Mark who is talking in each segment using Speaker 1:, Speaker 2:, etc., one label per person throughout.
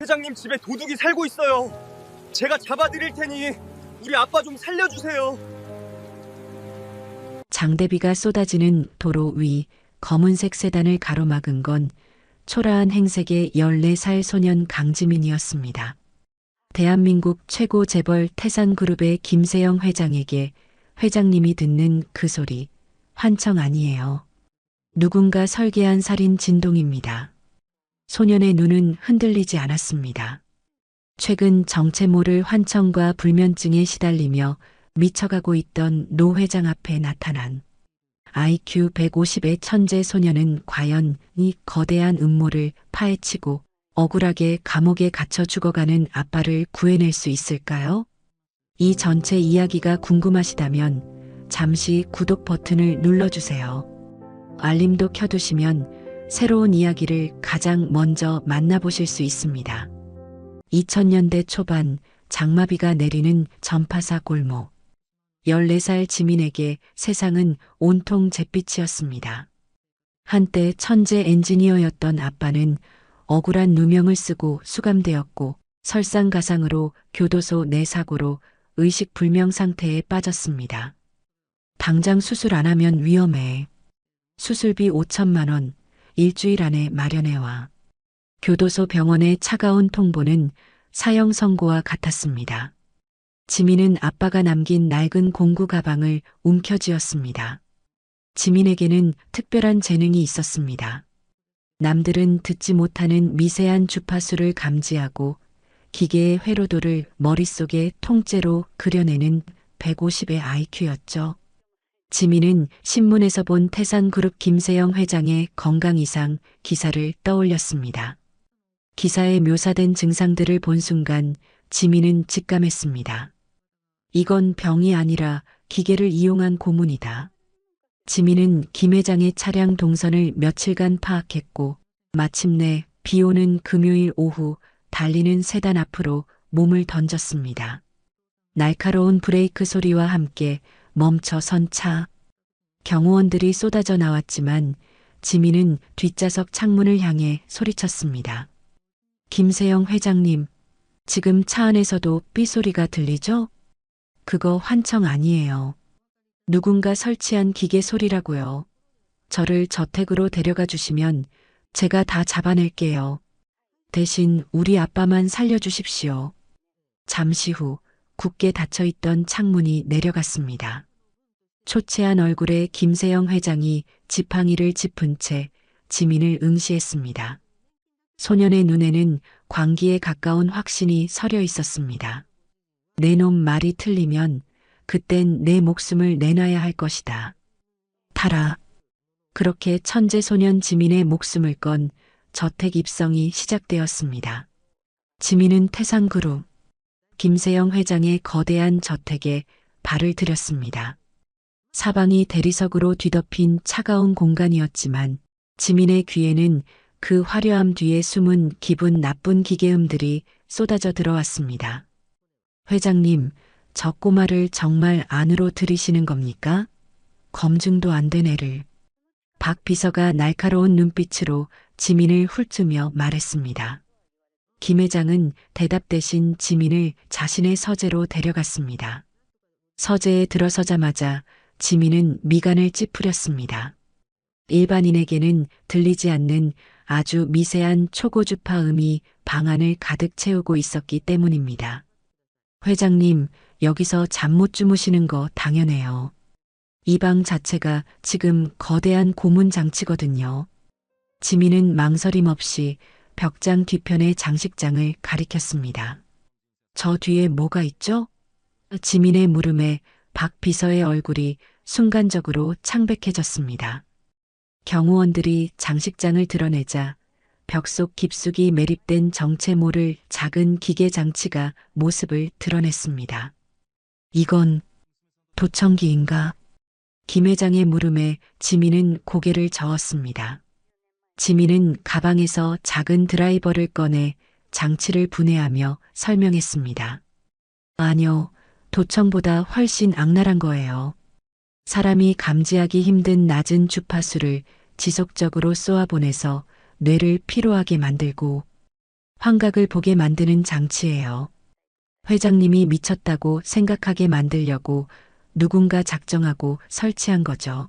Speaker 1: 회장님 집에 도둑이 살고 있어요. 제가 잡아드릴 테니 우리 아빠 좀 살려주세요.
Speaker 2: 장대비가 쏟아지는 도로 위 검은색 세단을 가로막은 건 초라한 행색의 14살 소년 강지민이었습니다. 대한민국 최고 재벌 태산그룹의 김세영 회장에게 회장님이 듣는 그 소리, 환청 아니에요. 누군가 설계한 살인 진동입니다. 소년의 눈은 흔들리지 않았습니다. 최근 정체 모를 환청과 불면증에 시달리며 미쳐가고 있던 노 회장 앞에 나타난 IQ 150의 천재 소년은 과연 이 거대한 음모를 파헤치고 억울하게 감옥에 갇혀 죽어가는 아빠를 구해낼 수 있을까요? 이 전체 이야기가 궁금하시다면 잠시 구독 버튼을 눌러주세요. 알림도 켜두시면 새로운 이야기를 가장 먼저 만나보실 수 있습니다. 2000년대 초반 장마비가 내리는 전파사 골목. 14살 지민에게 세상은 온통 잿빛이었습니다. 한때 천재 엔지니어였던 아빠는 억울한 누명을 쓰고 수감되었고 설상가상으로 교도소 내 사고로 의식불명 상태에 빠졌습니다. 당장 수술 안 하면 위험해. 수술비 5천만 원, 일주일 안에 마련해와. 교도소 병원의 차가운 통보는 사형 선고와 같았습니다. 지민은 아빠가 남긴 낡은 공구 가방을 움켜쥐었습니다. 지민에게는 특별한 재능이 있었습니다. 남들은 듣지 못하는 미세한 주파수를 감지하고 기계의 회로도를 머릿속에 통째로 그려내는 150의 IQ였죠. 지민은 신문에서 본 태산그룹 김세영 회장의 건강 이상 기사를 떠올렸습니다. 기사에 묘사된 증상들을 본 순간 지민은 직감했습니다. 이건 병이 아니라 기계를 이용한 고문이다. 지민은 김 회장의 차량 동선을 며칠간 파악했고 마침내 비 오는 금요일 오후 달리는 세단 앞으로 몸을 던졌습니다. 날카로운 브레이크 소리와 함께 멈춰선 차. 경호원들이 쏟아져 나왔지만 지민은 뒷좌석 창문을 향해 소리쳤습니다. 김세영 회장님, 지금 차 안에서도 삐소리가 들리죠? 그거 환청 아니에요. 누군가 설치한 기계 소리라고요. 저를 저택으로 데려가 주시면 제가 다 잡아낼게요. 대신 우리 아빠만 살려주십시오. 잠시 후 굳게 닫혀있던 창문이 내려갔습니다. 초췌한 얼굴에 김세영 회장이 지팡이를 짚은 채 지민을 응시했습니다. 소년의 눈에는 광기에 가까운 확신이 서려 있었습니다. 내 놈 말이 틀리면 그땐 내 목숨을 내놔야 할 것이다. 타라. 그렇게 천재 소년 지민의 목숨을 건 저택 입성이 시작되었습니다. 지민은 태산그룹 김세영 회장의 거대한 저택에 발을 들였습니다. 사방이 대리석으로 뒤덮인 차가운 공간이었지만 지민의 귀에는 그 화려함 뒤에 숨은 기분 나쁜 기계음들이 쏟아져 들어왔습니다. 회장님, 저 꼬마를 정말 안으로 들이시는 겁니까? 검증도 안 된 애를. 박 비서가 날카로운 눈빛으로 지민을 훑으며 말했습니다. 김 회장은 대답 대신 지민을 자신의 서재로 데려갔습니다. 서재에 들어서자마자 지민은 미간을 찌푸렸습니다. 일반인에게는 들리지 않는 아주 미세한 초고주파 음이 방 안을 가득 채우고 있었기 때문입니다. 회장님, 여기서 잠 못 주무시는 거 당연해요. 이 방 자체가 지금 거대한 고문 장치거든요. 지민은 망설임 없이 벽장 뒤편의 장식장을 가리켰습니다. 저 뒤에 뭐가 있죠? 지민의 물음에 박 비서의 얼굴이 순간적으로 창백해졌습니다. 경호원들이 장식장을 드러내자 벽 속 깊숙이 매립된 정체 모를 작은 기계 장치가 모습을 드러냈습니다. 이건 도청기인가? 김 회장의 물음에 지민은 고개를 저었습니다. 지민은 가방에서 작은 드라이버를 꺼내 장치를 분해하며 설명했습니다. 아니요, 도청보다 훨씬 악랄한 거예요. 사람이 감지하기 힘든 낮은 주파수를 지속적으로 쏘아보내서 뇌를 피로하게 만들고 환각을 보게 만드는 장치예요. 회장님이 미쳤다고 생각하게 만들려고 누군가 작정하고 설치한 거죠.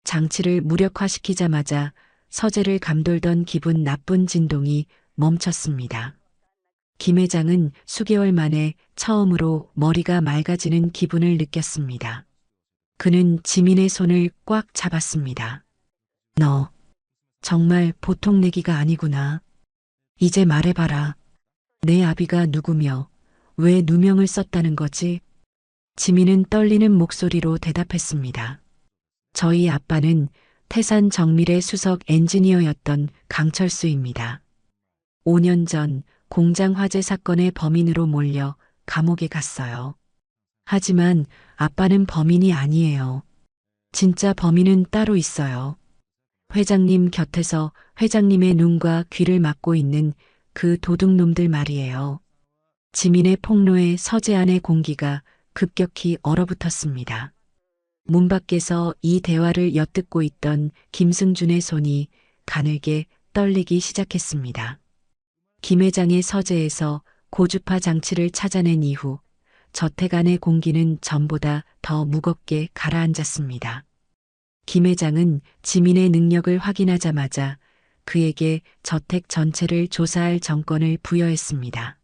Speaker 2: 장치를 무력화시키자마자 서재를 감돌던 기분 나쁜 진동이 멈췄습니다. 김 회장은 수개월 만에 처음으로 머리가 맑아지는 기분을 느꼈습니다. 그는 지민의 손을 꽉 잡았습니다. 너 정말 보통 내기가 아니구나. 이제 말해봐라. 내 아비가 누구며 왜 누명을 썼다는 거지? 지민은 떨리는 목소리로 대답했습니다. 저희 아빠는 태산 정밀의 수석 엔지니어였던 강철수입니다. 5년 전 공장 화재 사건의 범인으로 몰려 감옥에 갔어요. 하지만 아빠는 범인이 아니에요. 진짜 범인은 따로 있어요. 회장님 곁에서 회장님의 눈과 귀를 막고 있는 그 도둑놈들 말이에요. 지민의 폭로에 서재 안의 공기가 급격히 얼어붙었습니다. 문 밖에서 이 대화를 엿듣고 있던 김승준의 손이 가늘게 떨리기 시작했습니다. 김 회장의 서재에서 고주파 장치를 찾아낸 이후 저택 안의 공기는 전보다 더 무겁게 가라앉았습니다. 김 회장은 지민의 능력을 확인하자마자 그에게 저택 전체를 조사할 정권을 부여했습니다.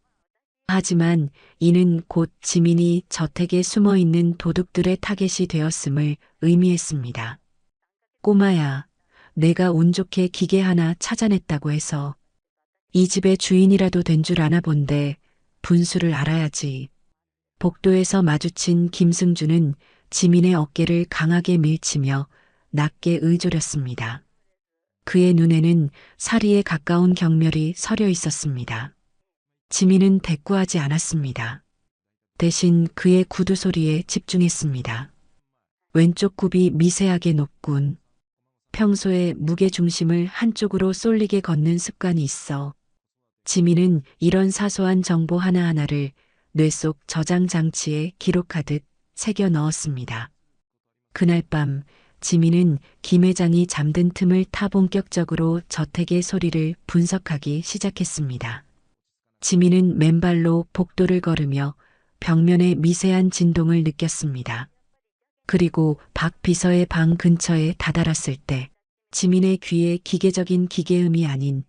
Speaker 2: 하지만 이는 곧 지민이 저택에 숨어 있는 도둑들의 타겟이 되었음을 의미했습니다. 꼬마야, 내가 운 좋게 기계 하나 찾아냈다고 해서 이 집의 주인이라도 된 줄 아나 본데 분수를 알아야지. 복도에서 마주친 김승준은 지민의 어깨를 강하게 밀치며 낮게 의조렸습니다. 그의 눈에는 사리에 가까운 경멸이 서려 있었습니다. 지민은 대꾸하지 않았습니다. 대신 그의 구두 소리에 집중했습니다. 왼쪽 굽이 미세하게 높군. 평소에 무게중심을 한쪽으로 쏠리게 걷는 습관이 있어. 지민은 이런 사소한 정보 하나하나를 뇌 속 저장 장치에 기록하듯 새겨 넣었습니다. 그날 밤 지민은 김 회장이 잠든 틈을 타 본격적으로 저택의 소리를 분석하기 시작했습니다. 지민은 맨발로 복도를 걸으며 벽면의 미세한 진동을 느꼈습니다. 그리고 박 비서의 방 근처에 다다랐을 때 지민의 귀에 기계적인 기계음이 아닌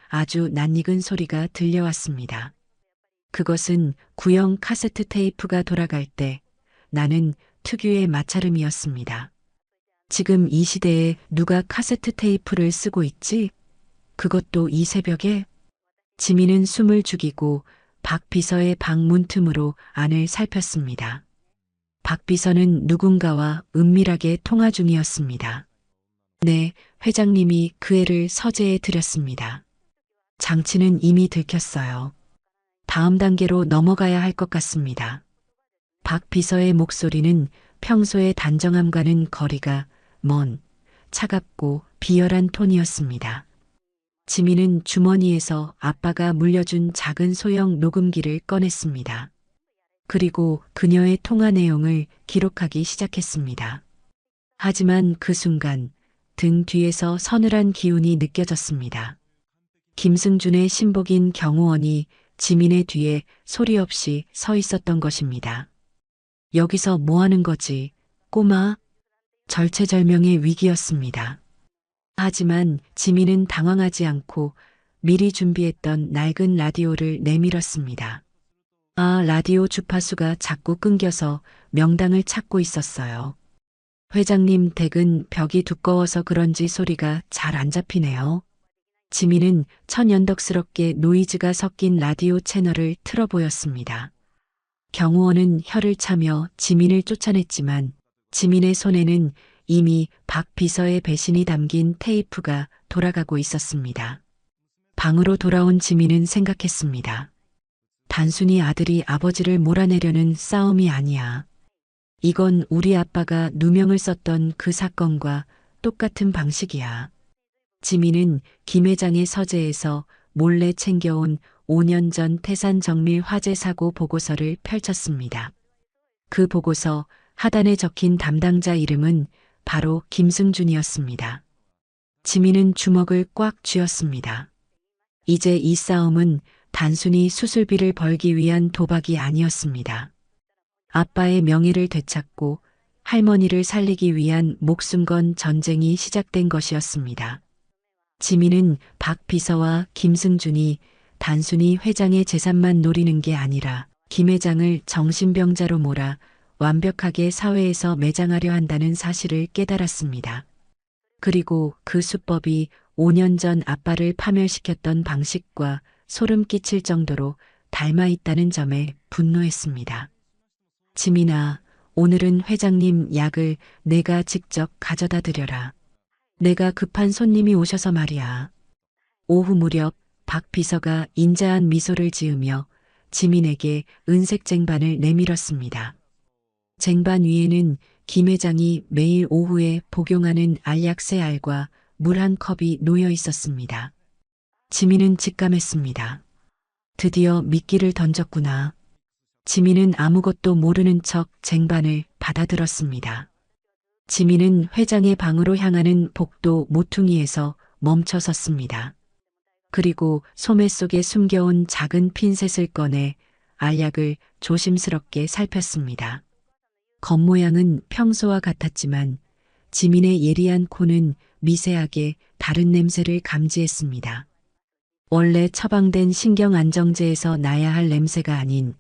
Speaker 2: 아주 낯익은 소리가 들려왔습니다. 그것은 구형 카세트 테이프가 돌아갈 때 나는 특유의 마찰음이었습니다. 지금 이 시대에 누가 카세트 테이프를 쓰고 있지? 그것도 이 새벽에? 지민은 숨을 죽이고 박 비서의 방 문틈으로 안을 살폈습니다. 박 비서는 누군가와 은밀하게 통화 중이었습니다. 네, 회장님이 그 애를 서재에 들였습니다. 장치는 이미 들켰어요. 다음 단계로 넘어가야 할 것 같습니다. 박 비서의 목소리는 평소의 단정함과는 거리가 먼, 차갑고 비열한 톤이었습니다. 지민은 주머니에서 아빠가 물려준 작은 소형 녹음기를 꺼냈습니다. 그리고 그녀의 통화 내용을 기록하기 시작했습니다. 하지만 그 순간 등 뒤에서 서늘한 기운이 느껴졌습니다. 김승준의 신복인 경호원이 지민의 뒤에 소리 없이 서 있었던 것입니다. 여기서 뭐 하는 거지, 꼬마? 절체절명의 위기였습니다. 하지만 지민은 당황하지 않고 미리 준비했던 낡은 라디오를 내밀었습니다. 라디오 주파수가 자꾸 끊겨서 명당을 찾고 있었어요. 회장님 댁은 벽이 두꺼워서 그런지 소리가 잘 안 잡히네요. 지민은 천연덕스럽게 노이즈가 섞인 라디오 채널을 틀어 보였습니다. 경호원은 혀를 차며 지민을 쫓아냈지만 지민의 손에는 이미 박 비서의 배신이 담긴 테이프가 돌아가고 있었습니다. 방으로 돌아온 지민은 생각했습니다. 단순히 아들이 아버지를 몰아내려는 싸움이 아니야. 이건 우리 아빠가 누명을 썼던 그 사건과 똑같은 방식이야. 지민은 김 회장의 서재에서 몰래 챙겨온 5년 전 태산 정밀 화재 사고 보고서를 펼쳤습니다. 그 보고서 하단에 적힌 담당자 이름은 바로 김승준이었습니다. 지민은 주먹을 꽉 쥐었습니다. 이제 이 싸움은 단순히 수술비를 벌기 위한 도박이 아니었습니다. 아빠의 명예를 되찾고 할머니를 살리기 위한 목숨 건 전쟁이 시작된 것이었습니다. 지민은 박 비서와 김승준이 단순히 회장의 재산만 노리는 게 아니라 김 회장을 정신병자로 몰아 완벽하게 사회에서 매장하려 한다는 사실을 깨달았습니다. 그리고 그 수법이 5년 전 아빠를 파멸시켰던 방식과 소름 끼칠 정도로 닮아 있다는 점에 분노했습니다. 지민아, 오늘은 회장님 약을 내가 직접 가져다 드려라. 내가 급한 손님이 오셔서 말이야. 오후 무렵 박 비서가 인자한 미소를 지으며 지민에게 은색 쟁반을 내밀었습니다. 쟁반 위에는 김 회장이 매일 오후에 복용하는 알약 3알과 물 1컵이 놓여 있었습니다. 지민은 직감했습니다. 드디어 미끼를 던졌구나. 지민은 아무것도 모르는 척 쟁반을 받아들었습니다. 지민은 회장의 방으로 향하는 복도 모퉁이에서 멈춰 섰습니다. 그리고 소매 속에 숨겨온 작은 핀셋을 꺼내 알약을 조심스럽게 살폈습니다. 겉모양은 평소와 같았지만 지민의 예리한 코는 미세하게 다른 냄새를 감지했습니다. 원래 처방된 신경안정제에서 나야 할 냄새가 아닌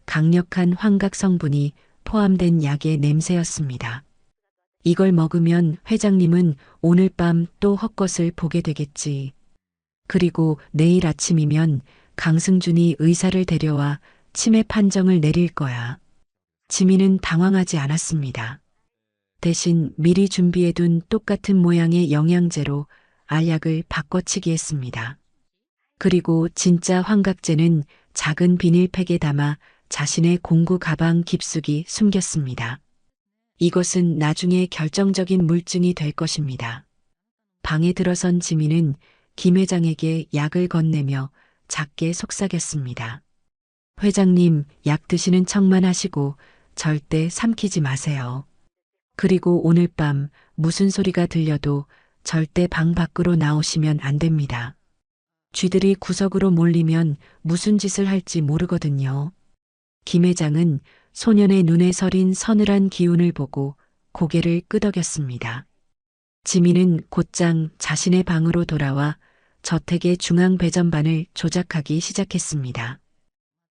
Speaker 2: 강력한 환각 성분이 포함된 약의 냄새였습니다. 이걸 먹으면 회장님은 오늘 밤 또 헛것을 보게 되겠지. 그리고 내일 아침이면 강승준이 의사를 데려와 치매 판정을 내릴 거야. 지민은 당황하지 않았습니다. 대신 미리 준비해둔 똑같은 모양의 영양제로 알약을 바꿔치기 했습니다. 그리고 진짜 환각제는 작은 비닐팩에 담아 자신의 공구 가방 깊숙이 숨겼습니다. 이것은 나중에 결정적인 물증이 될 것입니다. 방에 들어선 지민은 김 회장에게 약을 건네며 작게 속삭였습니다. 회장님, 약 드시는 척만 하시고 절대 삼키지 마세요. 그리고 오늘 밤 무슨 소리가 들려도 절대 방 밖으로 나오시면 안 됩니다. 쥐들이 구석으로 몰리면 무슨 짓을 할지 모르거든요. 김 회장은 소년의 눈에 서린 서늘한 기운을 보고 고개를 끄덕였습니다. 지민은 곧장 자신의 방으로 돌아와 저택의 중앙 배전반을 조작하기 시작했습니다.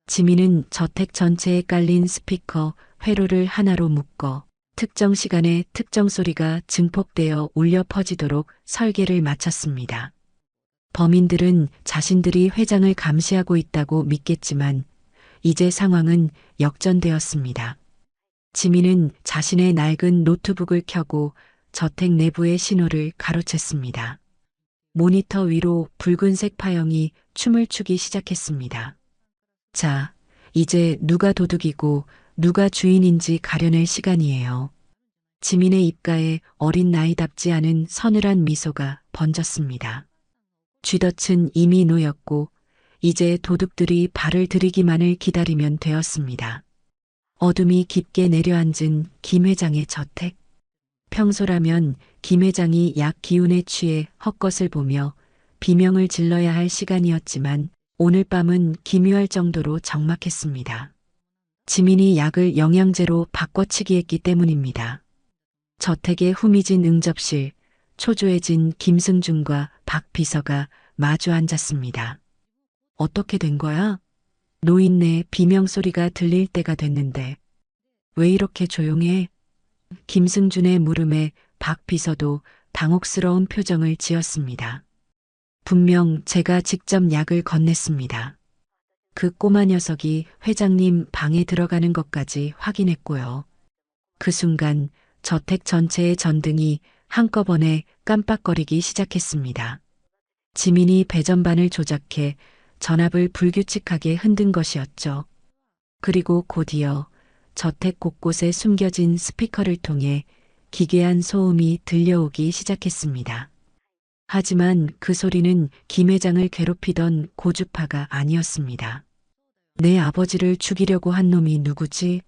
Speaker 2: 지민은 저택 전체에 깔린 스피커 회로를 하나로 묶어 특정 시간에 특정 소리가 증폭되어 울려 퍼지도록 설계를 마쳤습니다. 범인들은 자신들이 회장을 감시하고 있다고 믿겠지만 이제 상황은 역전되었습니다. 지민은 자신의 낡은 노트북을 켜고 저택 내부의 신호를 가로챘습니다. 모니터 위로 붉은색 파형이 춤을 추기 시작했습니다. 자, 이제 누가 도둑이고 누가 주인인지 가려낼 시간이에요. 지민의 입가에 어린 나이답지 않은 서늘한 미소가 번졌습니다. 쥐덫은 이미 놓였고 이제 도둑들이 발을 들이기만을 기다리면 되었습니다. 어둠이 깊게 내려앉은 김 회장의 저택. 평소라면 김 회장이 약 기운에 취해 헛것을 보며 비명을 질러야 할 시간이었지만 오늘 밤은 기묘할 정도로 적막했습니다. 지민이 약을 영양제로 바꿔치기 했기 때문입니다. 저택의 후미진 응접실, 초조해진 김승준과 박 비서가 마주 앉았습니다. 어떻게 된 거야? 노인네 비명소리가 들릴 때가 됐는데 왜 이렇게 조용해? 김승준의 물음에 박 비서도 당혹스러운 표정을 지었습니다. 분명 제가 직접 약을 건넸습니다. 그 꼬마 녀석이 회장님 방에 들어가는 것까지 확인했고요. 그 순간 저택 전체의 전등이 한꺼번에 깜빡거리기 시작했습니다. 지민이 배전반을 조작해 전압을 불규칙하게 흔든 것이었죠. 그리고 곧이어 저택 곳곳에 숨겨진 스피커를 통해 기괴한 소음이 들려오기 시작했습니다. 하지만 그 소리는 김 회장을 괴롭히던 고주파가 아니었습니다. 내 아버지를 죽이려고 한 놈이 누구지?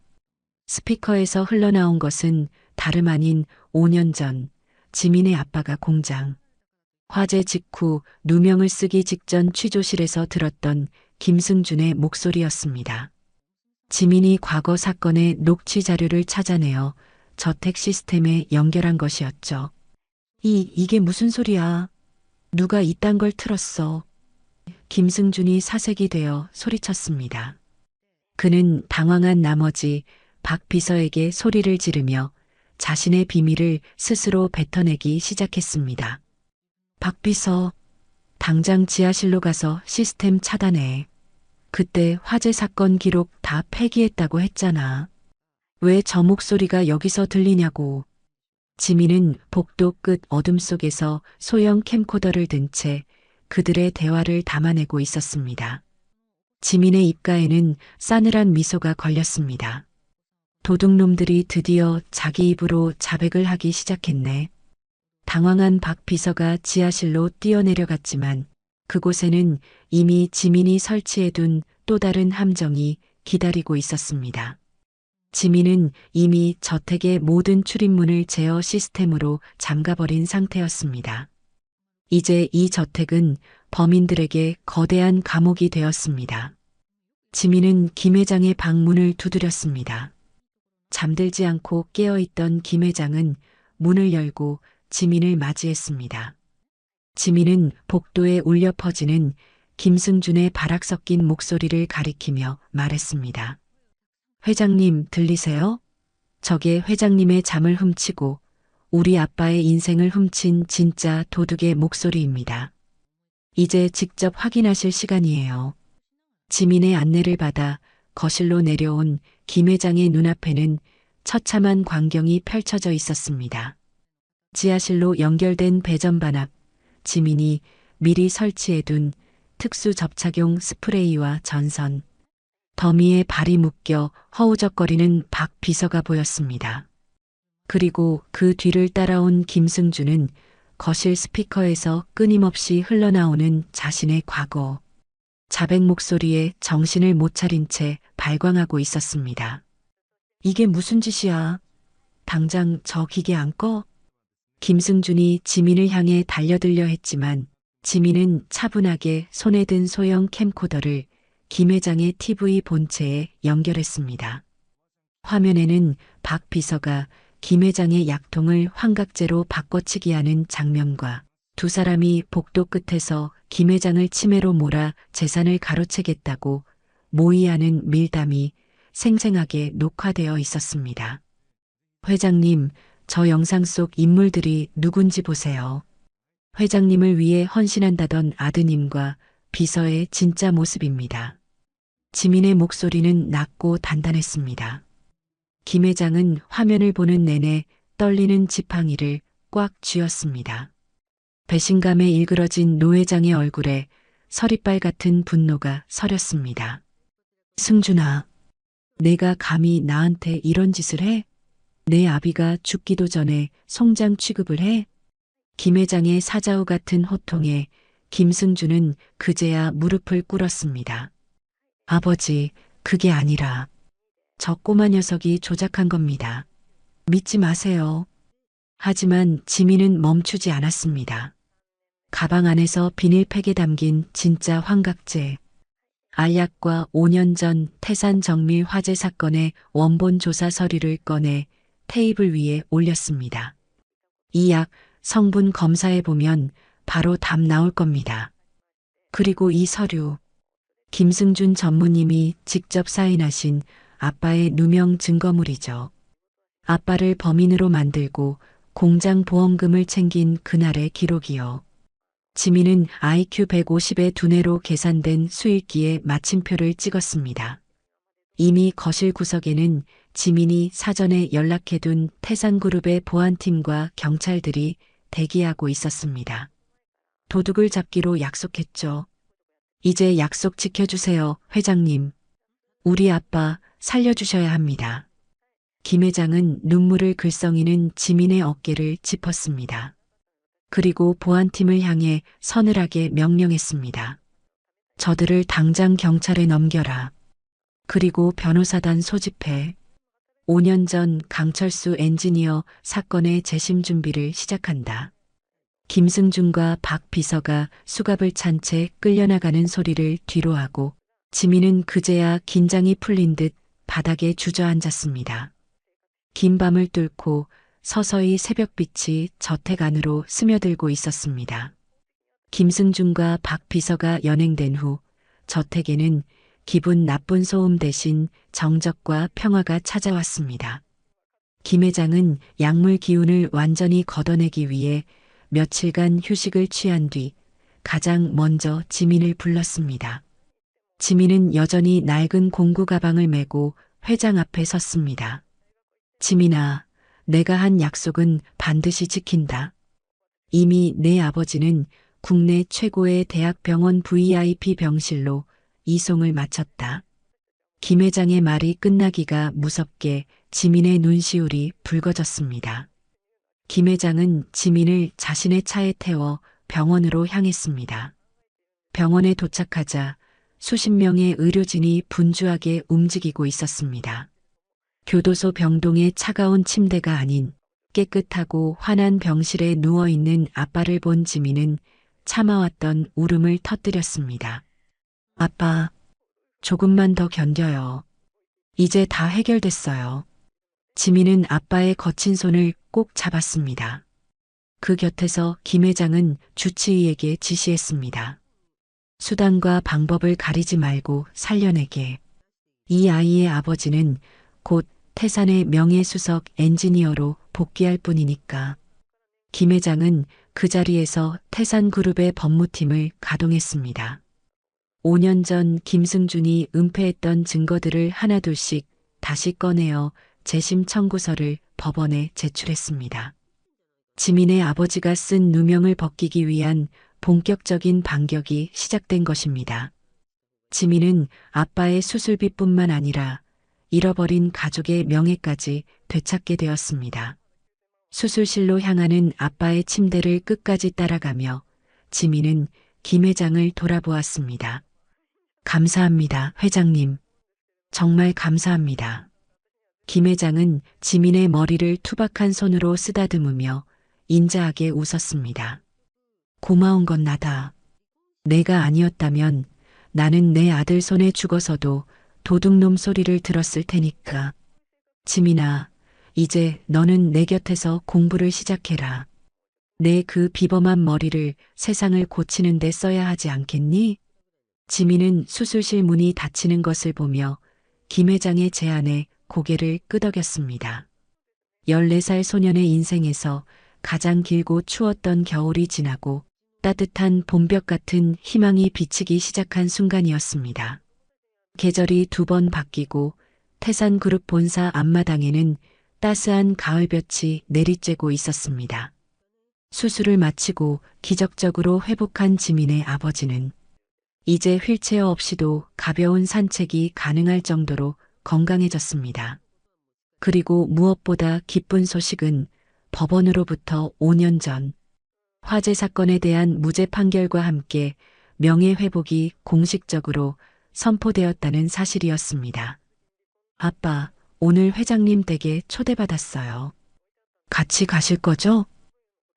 Speaker 2: 스피커에서 흘러나온 것은 다름 아닌 5년 전 지민의 아빠가 공장, 화재 직후 누명을 쓰기 직전 취조실에서 들었던 김승준의 목소리였습니다. 지민이 과거 사건의 녹취 자료를 찾아내어 저택 시스템에 연결한 것이었죠. 이게 무슨 소리야? 누가 이딴 걸 틀었어? 김승준이 사색이 되어 소리쳤습니다. 그는 당황한 나머지 박 비서에게 소리를 지르며 자신의 비밀을 스스로 뱉어내기 시작했습니다. 박 비서, 당장 지하실로 가서 시스템 차단해. 그때 화재 사건 기록 다 폐기했다고 했잖아. 왜 저 목소리가 여기서 들리냐고. 지민은 복도 끝 어둠 속에서 소형 캠코더를 든 채 그들의 대화를 담아내고 있었습니다. 지민의 입가에는 싸늘한 미소가 걸렸습니다. 도둑놈들이 드디어 자기 입으로 자백을 하기 시작했네. 당황한 박 비서가 지하실로 뛰어내려갔지만 그곳에는 이미 지민이 설치해둔 또 다른 함정이 기다리고 있었습니다. 지민은 이미 저택의 모든 출입문을 제어 시스템으로 잠가버린 상태였습니다. 이제 이 저택은 범인들에게 거대한 감옥이 되었습니다. 지민은 김 회장의 방문을 두드렸습니다. 잠들지 않고 깨어있던 김 회장은 문을 열고 지민을 맞이했습니다. 지민은 복도에 울려 퍼지는 김승준의 바락 섞인 목소리를 가리키며 말했습니다. 회장님 들리세요? 저게 회장님의 잠을 훔치고 우리 아빠의 인생을 훔친 진짜 도둑의 목소리입니다. 이제 직접 확인하실 시간이에요. 지민의 안내를 받아 거실로 내려온 김 회장의 눈앞에는 처참한 광경이 펼쳐져 있었습니다. 지하실로 연결된 배전반 앞, 지민이 미리 설치해둔 특수 접착용 스프레이와 전선, 더미에 발이 묶여 허우적거리는 박 비서가 보였습니다. 그리고 그 뒤를 따라온 김승준은 거실 스피커에서 끊임없이 흘러나오는 자신의 과거, 자백 목소리에 정신을 못 차린 채 발광하고 있었습니다. 이게 무슨 짓이야? 당장 저 기계 안 꺼? 김승준이 지민을 향해 달려들려 했지만 지민은 차분하게 손에 든 소형 캠코더를 김 회장의 TV 본체에 연결했습니다. 화면에는 박 비서가 김 회장의 약통을 환각제로 바꿔치기 하는 장면과 두 사람이 복도 끝에서 김 회장을 치매로 몰아 재산을 가로채겠다고 모의하는 밀담이 생생하게 녹화되어 있었습니다. 회장님, 저 영상 속 인물들이 누군지 보세요. 회장님을 위해 헌신한다던 아드님과 비서의 진짜 모습입니다. 지민의 목소리는 낮고 단단했습니다. 김 회장은 화면을 보는 내내 떨리는 지팡이를 꽉 쥐었습니다. 배신감에 일그러진 노 회장의 얼굴에 서리빨 같은 분노가 서렸습니다. 승준아, 내가 감히 나한테 이런 짓을 해? 내 아비가 죽기도 전에 송장 취급을 해? 김 회장의 사자우 같은 호통에 김승준은 그제야 무릎을 꿇었습니다. 아버지, 그게 아니라 저 꼬마 녀석이 조작한 겁니다. 믿지 마세요. 하지만 지민은 멈추지 않았습니다. 가방 안에서 비닐팩에 담긴 진짜 환각제, 알약과 5년 전 태산 정밀 화재 사건의 원본 조사 서류를 꺼내 테이블 위에 올렸습니다. 이 약 성분 검사해 보면 바로 답 나올 겁니다. 그리고 이 서류, 김승준 전무님이 직접 사인하신 아빠의 누명 증거물이죠. 아빠를 범인으로 만들고 공장 보험금을 챙긴 그날의 기록이요. 지민은 IQ 150의 두뇌로 계산된 수익기에 마침표를 찍었습니다. 이미 거실 구석에는 지민이 사전에 연락해둔 태산그룹의 보안팀과 경찰들이 대기하고 있었습니다. 도둑을 잡기로 약속했죠. 이제 약속 지켜주세요, 회장님. 우리 아빠 살려주셔야 합니다. 김 회장은 눈물을 글썽이는 지민의 어깨를 짚었습니다. 그리고 보안팀을 향해 서늘하게 명령했습니다. 저들을 당장 경찰에 넘겨라. 그리고 변호사단 소집해. 5년 전 강철수 엔지니어 사건의 재심 준비를 시작한다. 김승준과 박 비서가 수갑을 찬 채 끌려나가는 소리를 뒤로하고 지민은 그제야 긴장이 풀린 듯 바닥에 주저앉았습니다. 긴 밤을 뚫고 서서히 새벽빛이 저택 안으로 스며들고 있었습니다. 김승준과 박 비서가 연행된 후 저택에는 기분 나쁜 소음 대신 정적과 평화가 찾아왔습니다. 김 회장은 약물 기운을 완전히 걷어내기 위해 며칠간 휴식을 취한 뒤 가장 먼저 지민을 불렀습니다. 지민은 여전히 낡은 공구 가방을 메고 회장 앞에 섰습니다. 지민아, 내가 한 약속은 반드시 지킨다. 이미 내 아버지는 국내 최고의 대학병원 VIP 병실로 이송을 마쳤다. 김 회장의 말이 끝나기가 무섭게 지민의 눈시울이 붉어졌습니다. 김 회장은 지민을 자신의 차에 태워 병원으로 향했습니다. 병원에 도착하자 수십 명의 의료진이 분주하게 움직이고 있었습니다. 교도소 병동의 차가운 침대가 아닌 깨끗하고 환한 병실에 누워있는 아빠를 본 지민은 참아왔던 울음을 터뜨렸습니다. 아빠, 조금만 더 견뎌요. 이제 다 해결됐어요. 지민은 아빠의 거친 손을 꼭 잡았습니다. 그 곁에서 김 회장은 주치의에게 지시했습니다. 수단과 방법을 가리지 말고 살려내게. 이 아이의 아버지는 곧 태산의 명예수석 엔지니어로 복귀할 뿐이니까. 김 회장은 그 자리에서 태산그룹의 법무팀을 가동했습니다. 5년 전 김승준이 은폐했던 증거들을 하나둘씩 다시 꺼내어 재심 청구서를 법원에 제출했습니다. 지민의 아버지가 쓴 누명을 벗기기 위한 본격적인 반격이 시작된 것입니다. 지민은 아빠의 수술비뿐만 아니라 잃어버린 가족의 명예까지 되찾게 되었습니다. 수술실로 향하는 아빠의 침대를 끝까지 따라가며 지민은 김 회장을 돌아보았습니다. 감사합니다, 회장님. 정말 감사합니다. 김 회장은 지민의 머리를 투박한 손으로 쓰다듬으며 인자하게 웃었습니다. 고마운 건 나다. 내가 아니었다면 나는 내 아들 손에 죽어서도 도둑놈 소리를 들었을 테니까. 지민아, 이제 너는 내 곁에서 공부를 시작해라. 내 그 비범한 머리를 세상을 고치는 데 써야 하지 않겠니? 지민은 수술실 문이 닫히는 것을 보며 김 회장의 제안에 고개를 끄덕였습니다. 14살 소년의 인생에서 가장 길고 추웠던 겨울이 지나고 따뜻한 봄볕 같은 희망이 비치기 시작한 순간이었습니다. 계절이 2번 바뀌고 태산그룹 본사 앞마당에는 따스한 가을볕이 내리쬐고 있었습니다. 수술을 마치고 기적적으로 회복한 지민의 아버지는 이제 휠체어 없이도 가벼운 산책이 가능할 정도로 건강해졌습니다. 그리고 무엇보다 기쁜 소식은 법원으로부터 5년 전 화재 사건에 대한 무죄 판결과 함께 명예회복이 공식적으로 선포되었다는 사실이었습니다. 아빠, 오늘 회장님 댁에 초대받았어요. 같이 가실 거죠?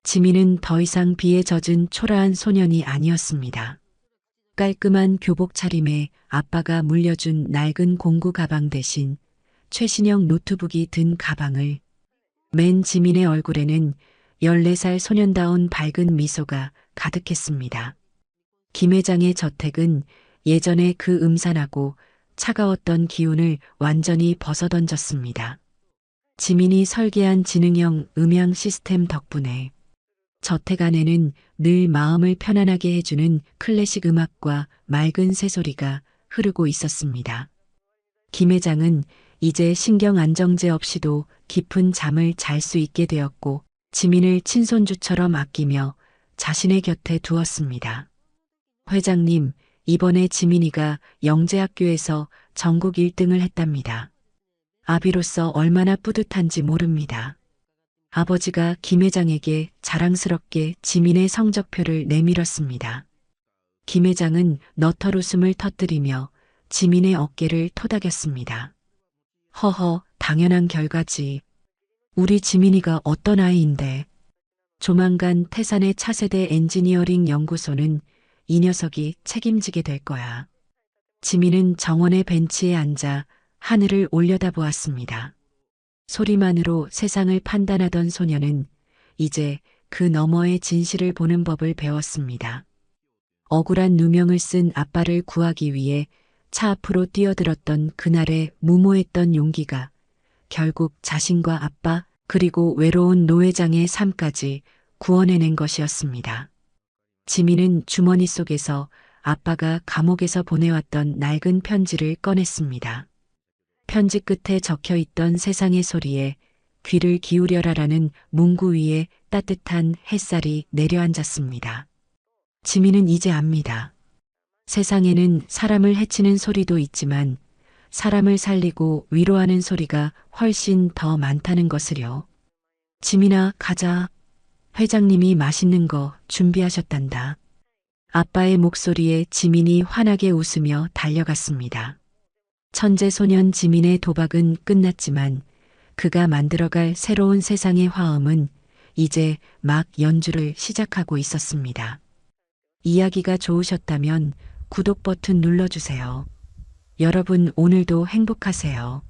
Speaker 2: 지민은 더 이상 비에 젖은 초라한 소년이 아니었습니다. 깔끔한 교복 차림에 아빠가 물려준 낡은 공구 가방 대신 최신형 노트북이 든 가방을 맨 지민의 얼굴에는 14살 소년다운 밝은 미소가 가득했습니다. 김 회장의 저택은 예전에 그 음산하고 차가웠던 기운을 완전히 벗어던졌습니다. 지민이 설계한 지능형 음향 시스템 덕분에 저택 안에는 늘 마음을 편안하게 해주는 클래식 음악과 맑은 새소리가 흐르고 있었습니다. 김 회장은 이제 신경 안정제 없이도 깊은 잠을 잘 수 있게 되었고 지민을 친손주처럼 아끼며 자신의 곁에 두었습니다. 회장님, 이번에 지민이가 영재학교에서 전국 1등을 했답니다. 아비로서 얼마나 뿌듯한지 모릅니다. 아버지가 김 회장에게 자랑스럽게 지민의 성적표를 내밀었습니다. 김 회장은 너털 웃음을 터뜨리며 지민의 어깨를 토닥였습니다. 허허, 당연한 결과지. 우리 지민이가 어떤 아이인데. 조만간 태산의 차세대 엔지니어링 연구소는 이 녀석이 책임지게 될 거야. 지민은 정원의 벤치에 앉아 하늘을 올려다보았습니다. 소리만으로 세상을 판단하던 소녀는 이제 그 너머의 진실을 보는 법을 배웠습니다. 억울한 누명을 쓴 아빠를 구하기 위해 차 앞으로 뛰어들었던 그날의 무모했던 용기가 결국 자신과 아빠 그리고 외로운 노 회장의 삶까지 구원해낸 것이었습니다. 지민은 주머니 속에서 아빠가 감옥에서 보내왔던 낡은 편지를 꺼냈습니다. 편지 끝에 적혀 있던 세상의 소리에 귀를 기울여라라는 문구 위에 따뜻한 햇살이 내려앉았습니다. 지민은 이제 압니다. 세상에는 사람을 해치는 소리도 있지만 사람을 살리고 위로하는 소리가 훨씬 더 많다는 것을요. 지민아, 가자. 회장님이 맛있는 거 준비하셨단다. 아빠의 목소리에 지민이 환하게 웃으며 달려갔습니다. 천재 소년 지민의 도박은 끝났지만 그가 만들어갈 새로운 세상의 화음은 이제 막 연주를 시작하고 있었습니다. 이야기가 좋으셨다면 구독 버튼 눌러주세요. 여러분 오늘도 행복하세요.